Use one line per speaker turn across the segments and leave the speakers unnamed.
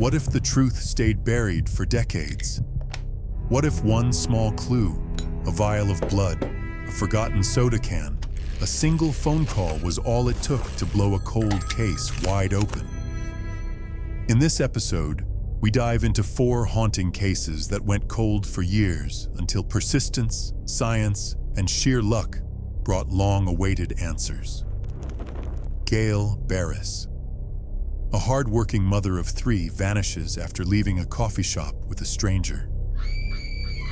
What if the truth stayed buried for decades? What if one small clue, a vial of blood, a forgotten soda can, a single phone call was all it took to blow a cold case wide open? In this episode, we dive into 4 haunting cases that went cold for years until persistence, science, and sheer luck brought long-awaited answers. Gail Barris. A hard-working mother of 3 vanishes after leaving a coffee shop with a stranger.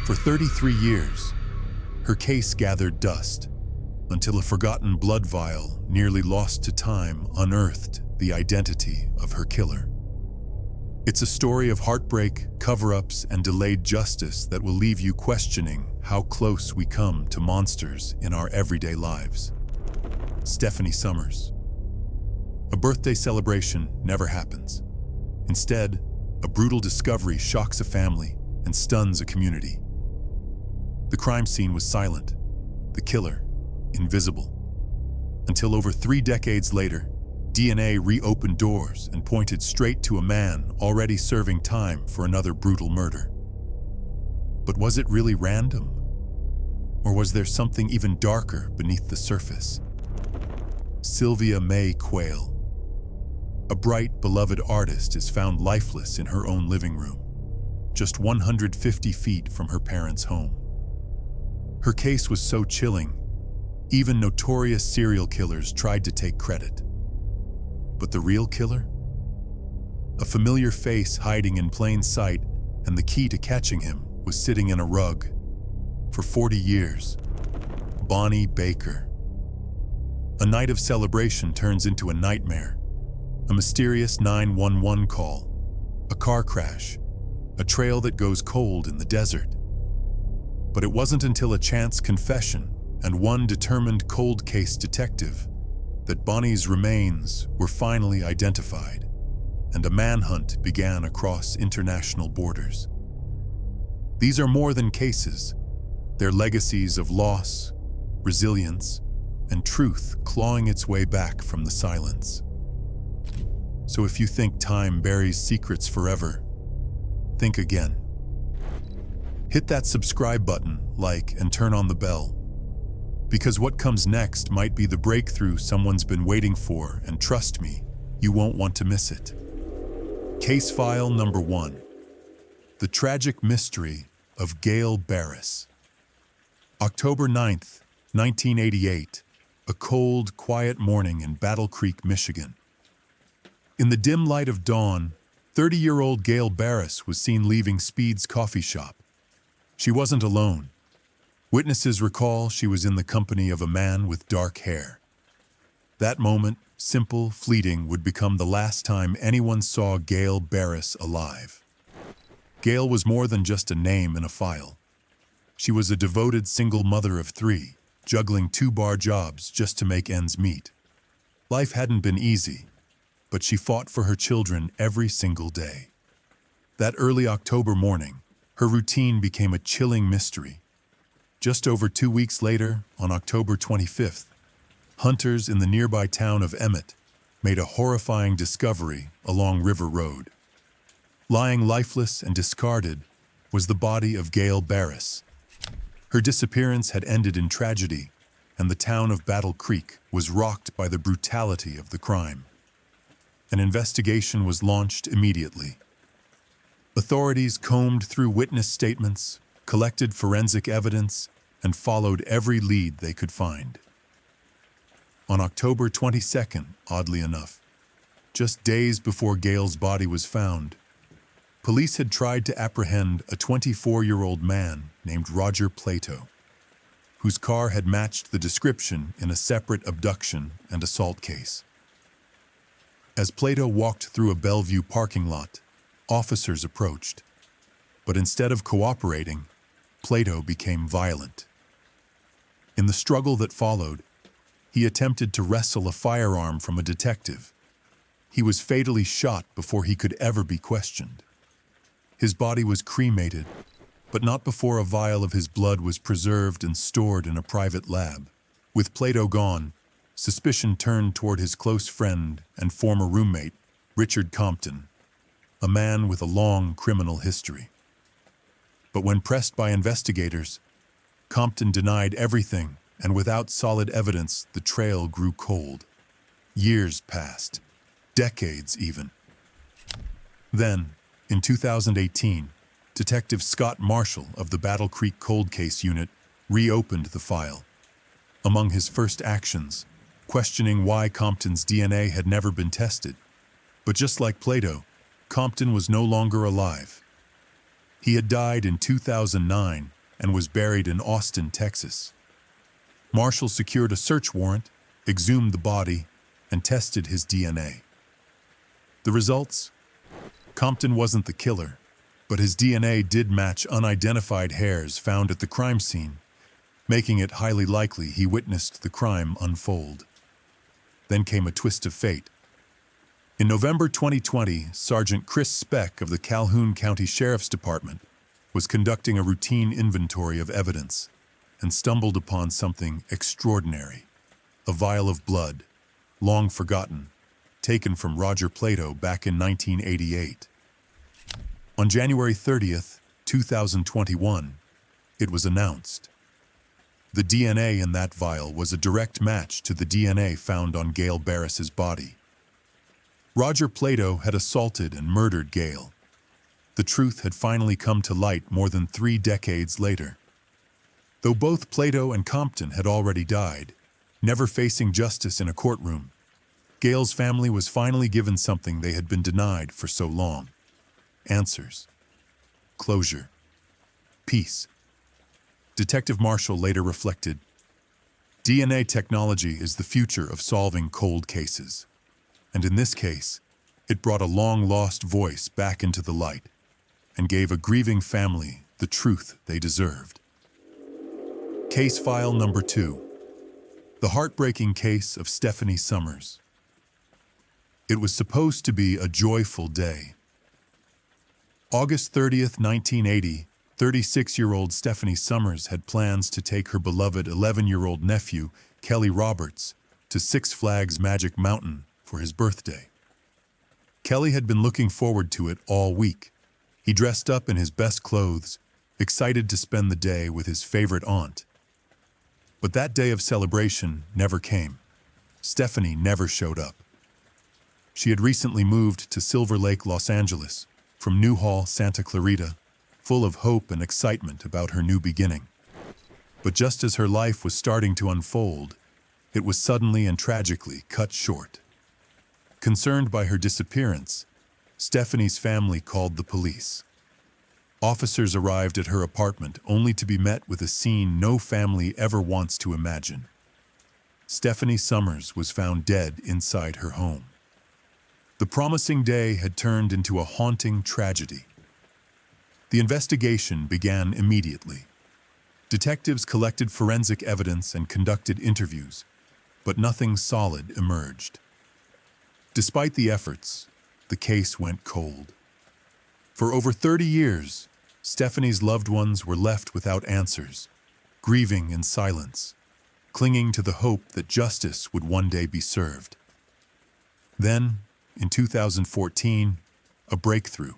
For 33 years, her case gathered dust until a forgotten blood vial nearly lost to time unearthed the identity of her killer. It's a story of heartbreak, cover-ups, and delayed justice that will leave you questioning how close we come to monsters in our everyday lives. Stephanie Summers. A birthday celebration never happens. Instead, a brutal discovery shocks a family and stuns a community. The crime scene was silent, the killer invisible. Until over 3 decades later, DNA reopened doors and pointed straight to a man already serving time for another brutal murder. But was it really random? Or was there something even darker beneath the surface? Sylvia May Quayle. A bright, beloved artist is found lifeless in her own living room, just 150 feet from her parents' home. Her case was so chilling, even notorious serial killers tried to take credit. But the real killer? A familiar face hiding in plain sight, and the key to catching him was sitting in a rug. For 40 years, Bonnie Baker. A night of celebration turns into a nightmare. A mysterious 911 call, a car crash, a trail that goes cold in the desert. But it wasn't until a chance confession and one determined cold case detective that Bonnie's remains were finally identified, and a manhunt began across international borders. These are more than cases. They're legacies of loss, resilience, and truth clawing its way back from the silence. So if you think time buries secrets forever, think again. Hit that subscribe button, like, and turn on the bell. Because what comes next might be the breakthrough someone's been waiting for, and trust me, you won't want to miss it. Case file number 1. The tragic mystery of Gail Barris. October 9th, 1988, a cold, quiet morning in Battle Creek, Michigan. In the dim light of dawn, 30-year-old Gail Barris was seen leaving Speed's coffee shop. She wasn't alone. Witnesses recall she was in the company of a man with dark hair. That moment, simple, fleeting, would become the last time anyone saw Gail Barris alive. Gail was more than just a name in a file. She was a devoted single mother of 3, juggling 2-bar jobs just to make ends meet. Life hadn't been easy, but she fought for her children every single day. That early October morning, her routine became a chilling mystery. Just over 2 weeks later, on October 25th, hunters in the nearby town of Emmett made a horrifying discovery along River Road. Lying lifeless and discarded was the body of Gail Barris. Her disappearance had ended in tragedy, and the town of Battle Creek was rocked by the brutality of the crime. An investigation was launched immediately. Authorities combed through witness statements, collected forensic evidence, and followed every lead they could find. On October 22nd, oddly enough, just days before Gail's body was found, police had tried to apprehend a 24-year-old man named Roger Plato, whose car had matched the description in a separate abduction and assault case. As Plato walked through a Bellevue parking lot, officers approached. But instead of cooperating, Plato became violent. In the struggle that followed, he attempted to wrestle a firearm from a detective. He was fatally shot before he could ever be questioned. His body was cremated, but not before a vial of his blood was preserved and stored in a private lab. With Plato gone, suspicion turned toward his close friend and former roommate, Richard Compton. a man with a long criminal history. But when pressed by investigators, Compton denied everything, and without solid evidence, the trail grew cold. Years passed, decades even. Then, in 2018, Detective Scott Marshall of the Battle Creek Cold Case Unit reopened the file. Among his first actions, questioning why Compton's DNA had never been tested. But just like Plato, Compton was no longer alive. He had died in 2009 and was buried in Austin, Texas. Marshall secured a search warrant, exhumed the body, and tested his DNA. The results? Compton wasn't the killer, but his DNA did match unidentified hairs found at the crime scene, making it highly likely he witnessed the crime unfold. Then came a twist of fate. In November 2020, Sergeant Chris Speck of the Calhoun County Sheriff's Department was conducting a routine inventory of evidence and stumbled upon something extraordinary: a vial of blood, long forgotten, taken from Roger Plato back in 1988. On January 30th, 2021, it was announced. The DNA in that vial was a direct match to the DNA found on Gail Barris's body. Roger Plato had assaulted and murdered Gail. The truth had finally come to light more than 3 decades later. Though both Plato and Compton had already died, never facing justice in a courtroom, Gail's family was finally given something they had been denied for so long: answers, closure, peace. Detective Marshall later reflected, "DNA technology is the future of solving cold cases. And in this case, it brought a long-lost voice back into the light and gave a grieving family the truth they deserved." Case file number 2. The heartbreaking case of Stephanie Summers. It was supposed to be a joyful day. August 30th, 1980, 36-year-old Stephanie Summers had plans to take her beloved 11-year-old nephew, Kelly Roberts, to Six Flags Magic Mountain for his birthday. Kelly had been looking forward to it all week. He dressed up in his best clothes, excited to spend the day with his favorite aunt. But that day of celebration never came. Stephanie never showed up. She had recently moved to Silver Lake, Los Angeles, from Newhall, Santa Clarita, full of hope and excitement about her new beginning. But just as her life was starting to unfold, it was suddenly and tragically cut short. Concerned by her disappearance, Stephanie's family called the police. Officers arrived at her apartment only to be met with a scene no family ever wants to imagine. Stephanie Summers was found dead inside her home. The promising day had turned into a haunting tragedy. The investigation began immediately. Detectives collected forensic evidence and conducted interviews, but nothing solid emerged. Despite the efforts, the case went cold. For over 30 years, Stephanie's loved ones were left without answers, grieving in silence, clinging to the hope that justice would one day be served. Then, in 2014, a breakthrough.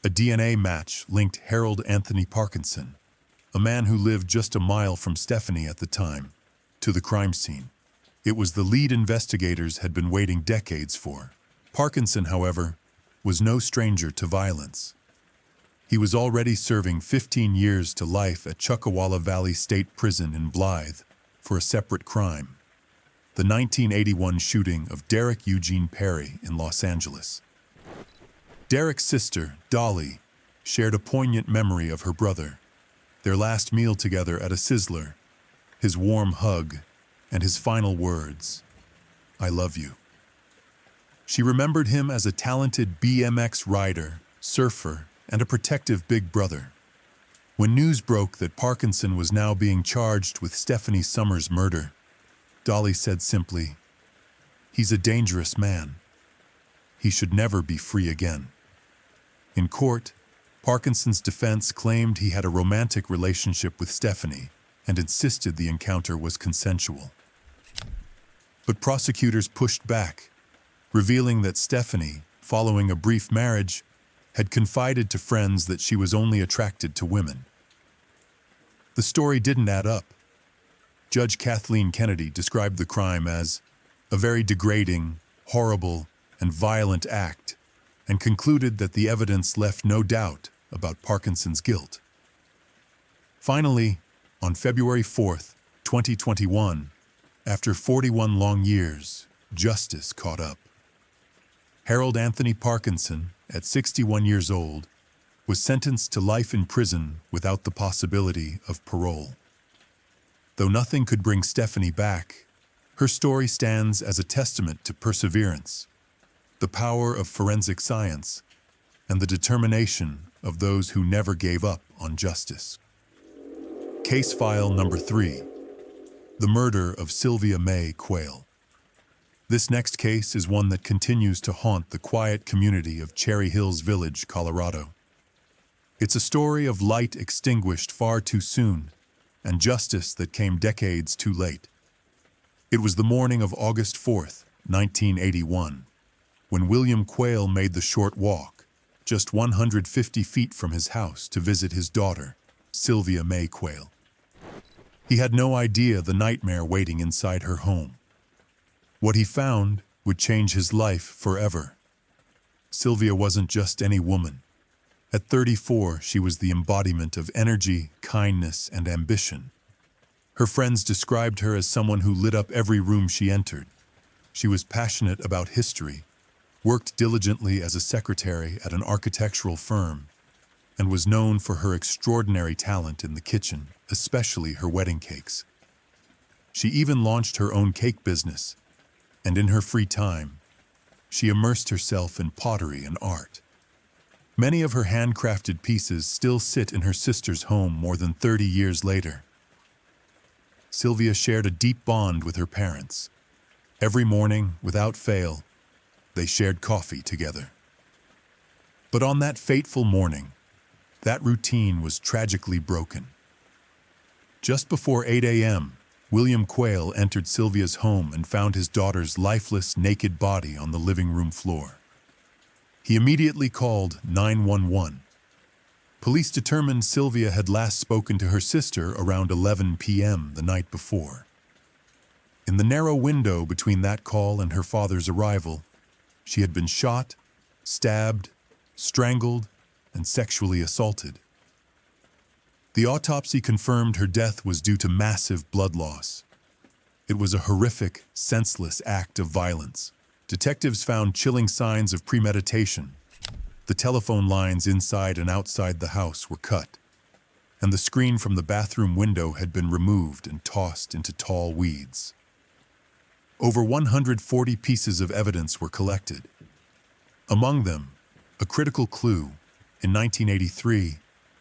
A DNA match linked Harold Anthony Parkinson, a man who lived just a mile from Stephanie at the time, to the crime scene. It was the lead investigators had been waiting decades for. Parkinson, however, was no stranger to violence. He was already serving 15 years to life at Chuckawalla Valley State Prison in Blythe for a separate crime: the 1981 shooting of Derek Eugene Perry in Los Angeles. Derek's sister, Dolly, shared a poignant memory of her brother, their last meal together at a Sizzler, his warm hug, and his final words, "I love you." She remembered him as a talented BMX rider, surfer, and a protective big brother. When news broke that Parkinson was now being charged with Stephanie Summers' murder, Dolly said simply, "He's a dangerous man. He should never be free again." In court, Parkinson's defense claimed he had a romantic relationship with Stephanie and insisted the encounter was consensual. But prosecutors pushed back, revealing that Stephanie, following a brief marriage, had confided to friends that she was only attracted to women. The story didn't add up. Judge Kathleen Kennedy described the crime as a very degrading, horrible, and violent act, and concluded that the evidence left no doubt about Parkinson's guilt. Finally, on February 4th, 2021, after 41 long years, justice caught up. Harold Anthony Parkinson, at 61 years old, was sentenced to life in prison without the possibility of parole. Though nothing could bring Stephanie back, her story stands as a testament to perseverance, the power of forensic science, and the determination of those who never gave up on justice. Case file number 3. The murder of Sylvia May Quayle. This next case is one that continues to haunt the quiet community of Cherry Hills Village, Colorado. It's a story of light extinguished far too soon and justice that came decades too late. It was the morning of August 4th, 1981, when William Quayle made the short walk, just 150 feet from his house, to visit his daughter, Sylvia May Quayle. He had no idea the nightmare waiting inside her home. What he found would change his life forever. Sylvia wasn't just any woman. At 34, she was the embodiment of energy, kindness, and ambition. Her friends described her as someone who lit up every room she entered. She was passionate about history, worked diligently as a secretary at an architectural firm, and was known for her extraordinary talent in the kitchen, especially her wedding cakes. She even launched her own cake business, and in her free time, she immersed herself in pottery and art. Many of her handcrafted pieces still sit in her sister's home more than 30 years later. Sylvia shared a deep bond with her parents. Every morning, without fail, they shared coffee together. But on that fateful morning, that routine was tragically broken. Just before 8 a.m., William Quayle entered Sylvia's home and found his daughter's lifeless, naked body on the living room floor. He immediately called 911. Police determined Sylvia had last spoken to her sister around 11 p.m. the night before. In the narrow window between that call and her father's arrival, she had been shot, stabbed, strangled, and sexually assaulted. The autopsy confirmed her death was due to massive blood loss. It was a horrific, senseless act of violence. Detectives found chilling signs of premeditation. The telephone lines inside and outside the house were cut, and the screen from the bathroom window had been removed and tossed into tall weeds. Over 140 pieces of evidence were collected. Among them, a critical clue. In 1983,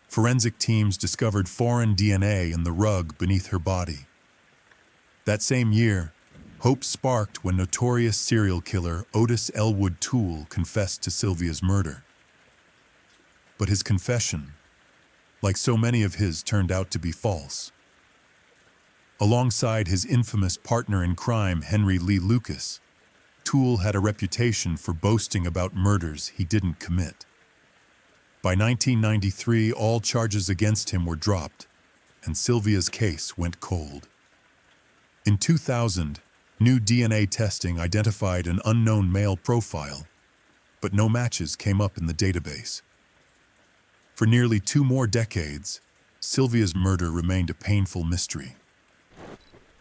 forensic teams discovered foreign DNA in the rug beneath her body. That same year, hope sparked when notorious serial killer Otis Elwood Toole confessed to Sylvia's murder. But his confession, like so many of his, turned out to be false. Alongside his infamous partner in crime, Henry Lee Lucas, Toole had a reputation for boasting about murders he didn't commit. By 1993, all charges against him were dropped, and Sylvia's case went cold. In 2000, new DNA testing identified an unknown male profile, but no matches came up in the database. For nearly 2 more decades, Sylvia's murder remained a painful mystery.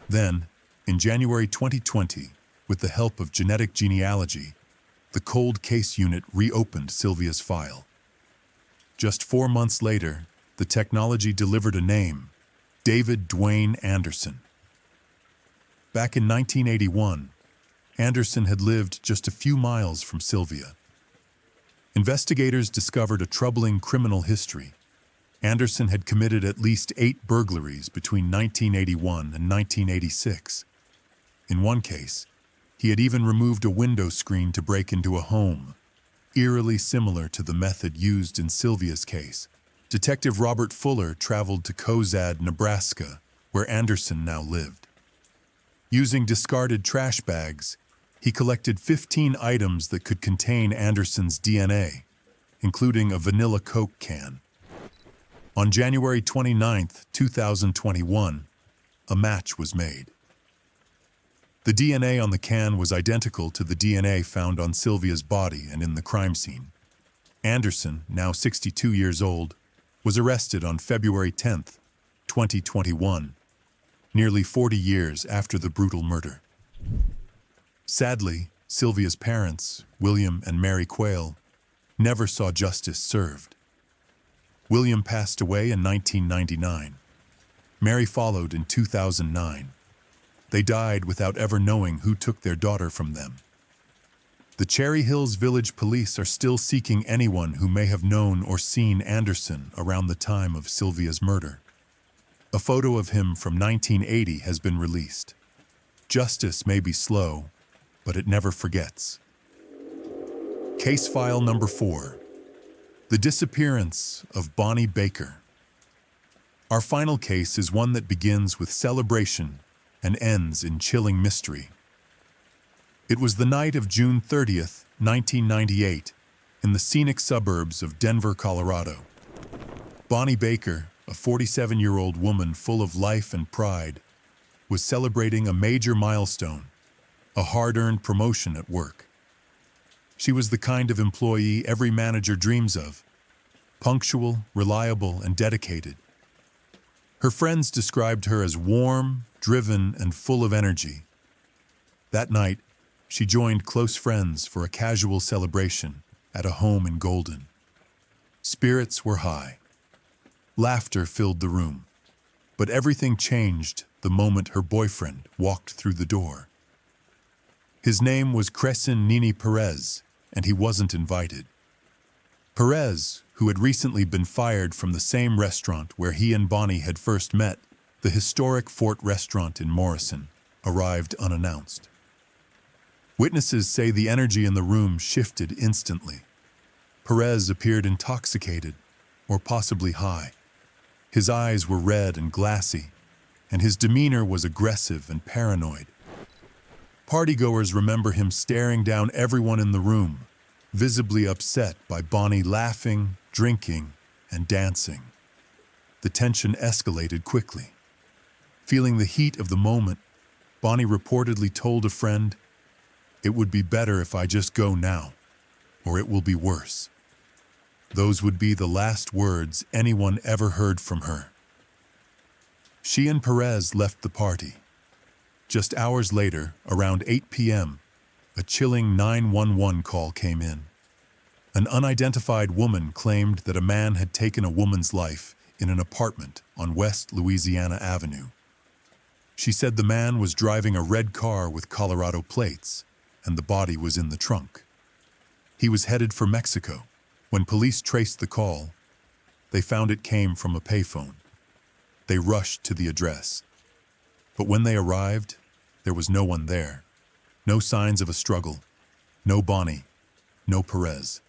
Then, in January 2020, with the help of genetic genealogy, the Cold Case Unit reopened Sylvia's file. Just 4 months later, the technology delivered a name: David Dwayne Anderson. Back in 1981, Anderson had lived just a few miles from Sylvia. Investigators discovered a troubling criminal history. Anderson had committed at least 8 burglaries between 1981 and 1986. In one case, he had even removed a window screen to break into a home, eerily similar to the method used in Sylvia's case. Detective Robert Fuller traveled to Cozad, Nebraska, where Anderson now lived. Using discarded trash bags, He collected 15 items that could contain Anderson's DNA, including a vanilla Coke can. On January 29, 2021, a match was made. The DNA on the can was identical to the DNA found on Sylvia's body and in the crime scene. Anderson, now 62 years old, was arrested on February 10, 2021, nearly 40 years after the brutal murder. Sadly, Sylvia's parents, William and Mary Quayle, never saw justice served. William passed away in 1999. Mary followed in 2009. They died without ever knowing who took their daughter from them. The Cherry Hills Village Police are still seeking anyone who may have known or seen Anderson around the time of Sylvia's murder. A photo of him from 1980 has been released. Justice may be slow, but it never forgets. Case file number 4. The disappearance of Bonnie Baker. Our final case is one that begins with celebration and ends in chilling mystery. It was the night of June 30th, 1998, in the scenic suburbs of Denver, Colorado. Bonnie Baker, a 47-year-old woman full of life and pride, was celebrating a major milestone, a hard-earned promotion at work. She was the kind of employee every manager dreams of, punctual, reliable, and dedicated. Her friends described her as warm, driven, and full of energy. That night, she joined close friends for a casual celebration at a home in Golden. Spirits were high. Laughter filled the room. But everything changed the moment her boyfriend walked through the door. His name was Crescin Nini Perez, and he wasn't invited. Perez, who had recently been fired from the same restaurant where he and Bonnie had first met, the historic Fort Restaurant in Morrison, arrived unannounced. Witnesses say the energy in the room shifted instantly. Perez appeared intoxicated, or possibly high. His eyes were red and glassy, and his demeanor was aggressive and paranoid. Partygoers remember him staring down everyone in the room, visibly upset by Bonnie laughing, drinking, and dancing. The tension escalated quickly. Feeling the heat of the moment, Bonnie reportedly told a friend, "It would be better if I just go now, or it will be worse." Those would be the last words anyone ever heard from her. She and Perez left the party. Just hours later, around 8 p.m., a chilling 911 call came in. An unidentified woman claimed that a man had taken a woman's life in an apartment on West Louisiana Avenue. She said the man was driving a red car with Colorado plates, and the body was in the trunk. He was headed for Mexico. When police traced the call, they found it came from a payphone. They rushed to the address. But when they arrived, there was no one there. No signs of a struggle. No Bonnie. No Perez.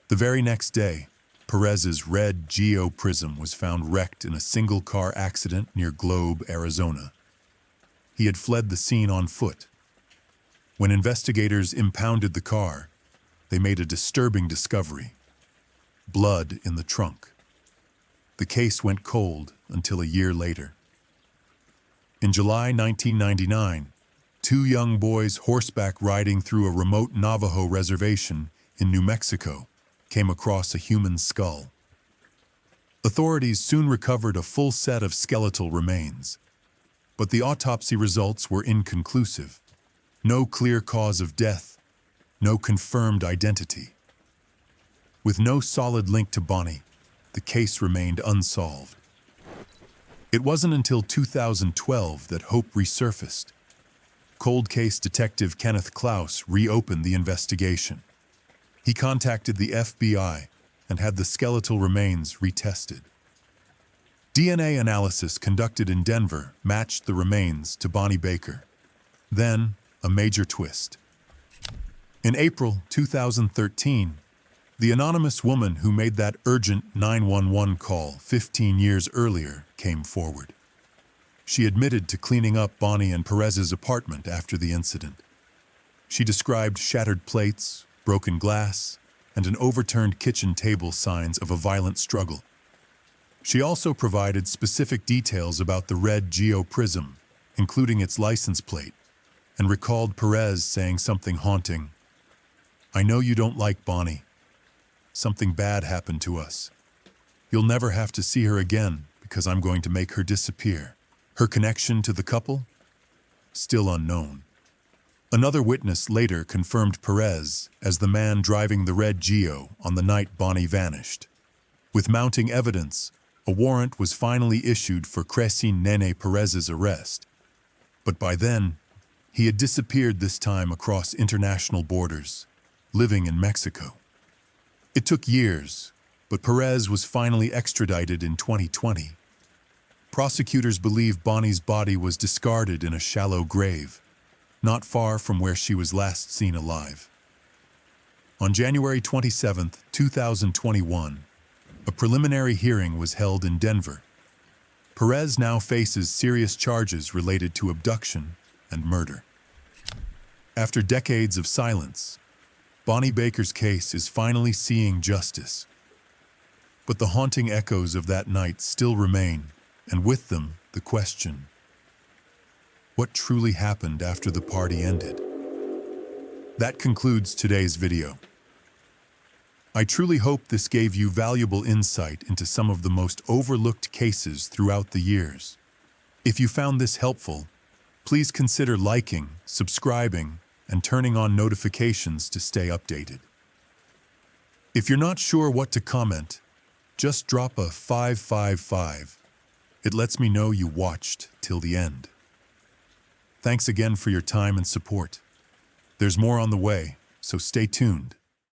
The very next day, Perez's red Geo Prism was found wrecked in a single-car accident near Globe, Arizona. He had fled the scene on foot. When investigators impounded the car, they made a disturbing discovery: blood in the trunk. The case went cold until a year later. In July 1999, 2 young boys horseback riding through a remote Navajo reservation in New Mexico came across a human skull. Authorities soon recovered a full set of skeletal remains, but the autopsy results were inconclusive. No clear cause of death, no confirmed identity. With no solid link to Bonnie, the case remained unsolved. It wasn't until 2012 that hope resurfaced. Cold case detective Kenneth Klaus reopened the investigation. He contacted the FBI and had the skeletal remains retested. DNA analysis conducted in Denver matched the remains to Bonnie Baker. Then, a major twist. In April 2013, the anonymous woman who made that urgent 911 call 15 years earlier came forward. She admitted to cleaning up Bonnie and Perez's apartment after the incident. She described shattered plates, broken glass, and an overturned kitchen table, signs of a violent struggle. She also provided specific details about the red Geo Prism, including its license plate, and recalled Perez saying something haunting. "I know you don't like Bonnie. Something bad happened to us. You'll never have to see her again because I'm going to make her disappear." Her connection to the couple? Still unknown. Another witness later confirmed Perez as the man driving the red Geo on the night Bonnie vanished. With mounting evidence, a warrant was finally issued for Crecin Nene Perez's arrest. But by then, he had disappeared, this time across international borders, living in Mexico. It took years, but Perez was finally extradited in 2020. Prosecutors believe Bonnie's body was discarded in a shallow grave, not far from where she was last seen alive. On January 27, 2021, a preliminary hearing was held in Denver. Perez now faces serious charges related to abduction and murder. After decades of silence, Bonnie Baker's case is finally seeing justice. But the haunting echoes of that night still remain, and with them, the question: what truly happened after the party ended? That concludes today's video. I truly hope this gave you valuable insight into some of the most overlooked cases throughout the years. If you found this helpful, please consider liking, subscribing, and turning on notifications to stay updated. If you're not sure what to comment, just drop a 555. It lets me know you watched till the end. Thanks again for your time and support. There's more on the way, so stay tuned.